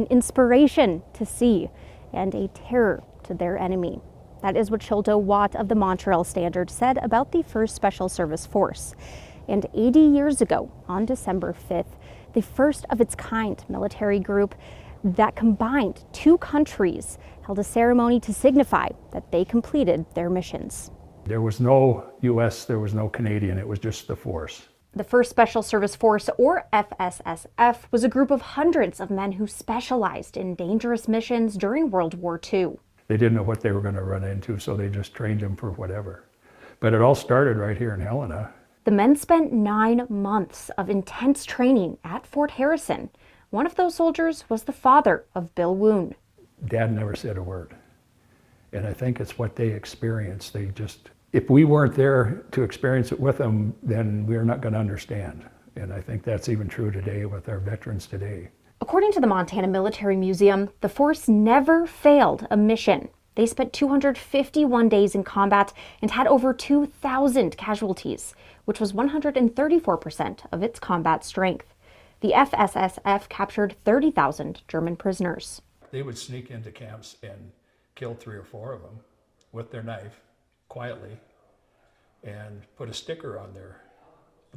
an inspiration to see and a terror to their enemy. That is what Childo Watt of the Montreal Standard said about the 1st Special Service Force. And 80 years ago, on December 5th, the first of its kind military group that combined 2 countries held a ceremony to signify that they completed their missions. There was no U.S., there was no Canadian, it was just the force. The 1st Special Service Force, or FSSF, was a group of hundreds of men who specialized in dangerous missions during World War II. They didn't know what they were going to run into, so they just trained them for whatever. But it all started right here in Helena. The men spent 9 months of intense training at Fort Harrison. One of those soldiers was the father of Bill Woon. Dad never said a word. And I think it's what they experienced. If we weren't there to experience it with them, then we're not going to understand. And I think that's even true today with our veterans today. According to the Montana Military Museum, the force never failed a mission. They spent 251 days in combat and had over 2,000 casualties, which was 134% of its combat strength. The FSSF captured 30,000 German prisoners. They would sneak into camps and kill 3 or 4 of them with their knife, quietly, and put a sticker on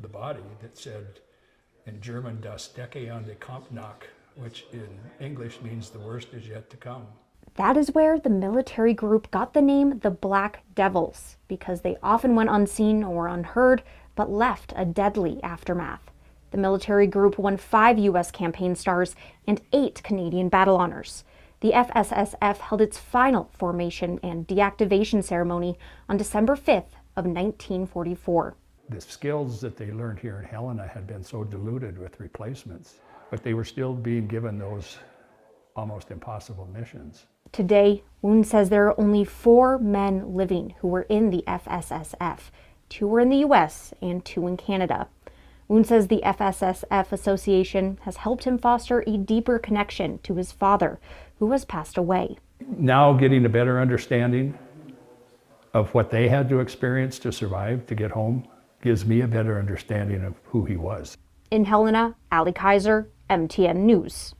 the body that said, in German, Das Decke an die Kampfnacht, which in English means the worst is yet to come. That is where the military group got the name the Black Devils, because they often went unseen or unheard, but left a deadly aftermath. The military group won 5 U.S. campaign stars and 8 Canadian battle honors. The FSSF held its final formation and deactivation ceremony on December 5th of 1944. The skills that they learned here in Helena had been so diluted with replacements, but they were still being given those almost impossible missions. Today, Woon says there are only 4 men living who were in the FSSF. 2 were in the U.S. and 2 in Canada. Woon says the FSSF Association has helped him foster a deeper connection to his father, who has passed away. Now getting a better understanding of what they had to experience to survive, to get home, gives me a better understanding of who he was. In Helena, Ali Kaiser, MTN News.